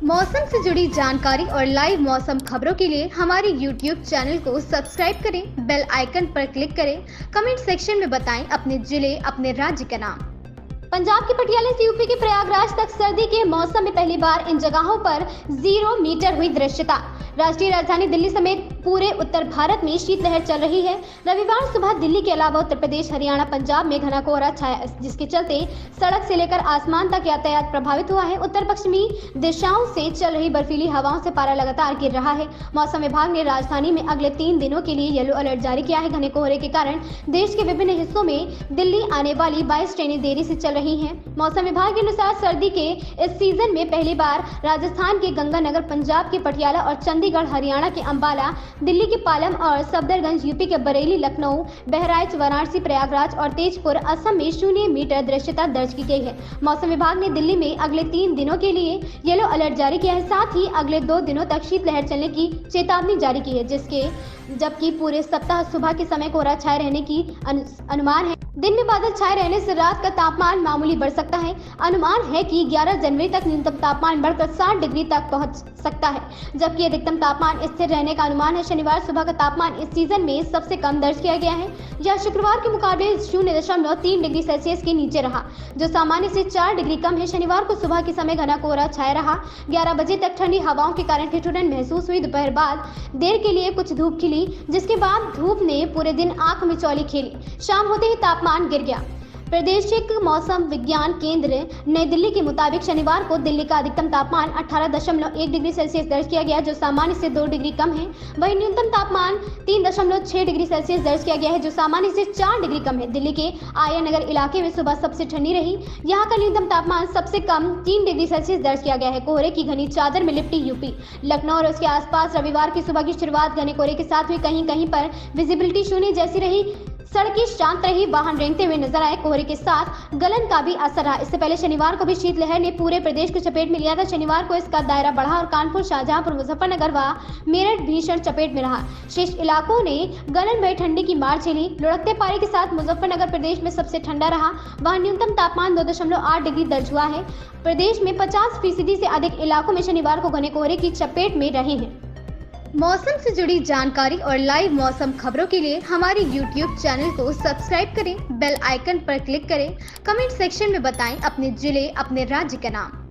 मौसम से जुड़ी जानकारी और लाइव मौसम खबरों के लिए हमारे YouTube चैनल को सब्सक्राइब करें, बेल आइकन पर क्लिक करें, कमेंट सेक्शन में बताएं अपने जिले, अपने राज्य का नाम। पंजाब के पटियाला से यूपी के प्रयागराज तक सर्दी के मौसम में पहली बार इन जगहों पर 0 मीटर हुई दृश्यता। राष्ट्रीय राजधानी दिल्ली समेत पूरे उत्तर भारत में शीतलहर चल रही है। रविवार सुबह दिल्ली के अलावा उत्तर प्रदेश, हरियाणा, पंजाब में घना कोहरा छाया, जिसके चलते सड़क से लेकर आसमान तक यातायात प्रभावित हुआ है। उत्तर पश्चिमी दिशाओं से चल रही बर्फीली हवाओं से पारा लगातार गिर रहा है। मौसम विभाग ने राजधानी में अगले 3 दिनों के लिए येलो अलर्ट जारी किया है। घने कोहरे के कारण देश के विभिन्न हिस्सों में दिल्ली आने वाली 22 ट्रेनें देरी से चल रही हैं। मौसम विभाग के अनुसार सर्दी के इस सीजन में पहली बार राजस्थान के गंगानगर, पंजाब के पटियाला और चंडीगढ़, हरियाणा के अंबाला, दिल्ली के पालम और सफदरगंज, यूपी के बरेली, लखनऊ, बहराइच, वाराणसी, प्रयागराज और तेजपुर, असम में 0 मीटर दृश्यता दर्ज की गई है। मौसम विभाग ने दिल्ली में अगले 3 दिनों के लिए येलो अलर्ट जारी किया है। साथ ही अगले 2 दिनों तक शीतलहर चलने की चेतावनी जारी की है, जबकि पूरे सप्ताह सुबह के समय कोहरा छाए रहने की अनुमान है। दिन में बादल छाए रहने से रात का तापमान मामूली बढ़ सकता है। अनुमान है कि 11 जनवरी तक न्यूनतम तापमान बढ़कर 60 डिग्री तक पहुंच सकता है, जबकि अधिकतम तापमान स्थिर रहने का अनुमान है। शनिवार सुबह का तापमान इस सीजन में सबसे कम दर्ज किया गया है। यह शुक्रवार के मुकाबले 0.3 डिग्री सेल्सियस के नीचे रहा, जो सामान्य से 4 डिग्री कम है। शनिवार को सुबह के समय घना कोहरा छाया रहा। 11 बजे तक ठंडी हवाओं के कारण ठिठुरन महसूस हुई। दोपहर बाद देर के लिए कुछ धूप खिली, जिसके बाद धूप ने पूरे दिन आंख में चौली खेली। शाम होते ही तापमान गिर गया। प्रादेशिक मौसम विज्ञान केंद्र नई दिल्ली के मुताबिक शनिवार को दिल्ली का अधिकतम तापमान 18.1 डिग्री सेल्सियस दर्ज किया गया, जो सामान्य से 2 डिग्री कम है। वहीं न्यूनतम तापमान 3.6 डिग्री सेल्सियस दर्ज किया गया है, जो सामान्य से 4 डिग्री कम है। दिल्ली के आया नगर इलाके में सुबह सबसे ठंडी रही। यहाँ का न्यूनतम तापमान सबसे कम 3 डिग्री सेल्सियस दर्ज किया गया है। कोहरे की घनी चादर में लिपटी यूपी, लखनऊ और उसके आसपास रविवार की सुबह की शुरुआत घने कोहरे के साथ हुई। कहीं कहीं पर विजिबिलिटी शून्य जैसी रही। सड़कें शांत रही, वाहन रेंगते हुए नजर आए। कोहरे के साथ गलन का भी असर रहा। इससे पहले शनिवार को भी शीतलहर ने पूरे प्रदेश को चपेट में लिया था। शनिवार को इसका दायरा बढ़ा और कानपुर, शाहजहांपुर, मुजफ्फरनगर व मेरठ भीषण चपेट में रहा। शेष इलाकों ने गलन भरी ठंडी की मार झेली। लुढ़कते पारे के साथ मुजफ्फरनगर प्रदेश में सबसे ठंडा रहा। वहां न्यूनतम तापमान 2.8 डिग्री दर्ज हुआ है। प्रदेश में 50% से अधिक इलाकों में शनिवार को घने कोहरे की चपेट में रहे हैं। मौसम से जुड़ी जानकारी और लाइव मौसम खबरों के लिए हमारे YouTube चैनल को सब्सक्राइब करें, बेल आइकन पर क्लिक करें, कमेंट सेक्शन में बताएं अपने जिले, अपने राज्य का नाम।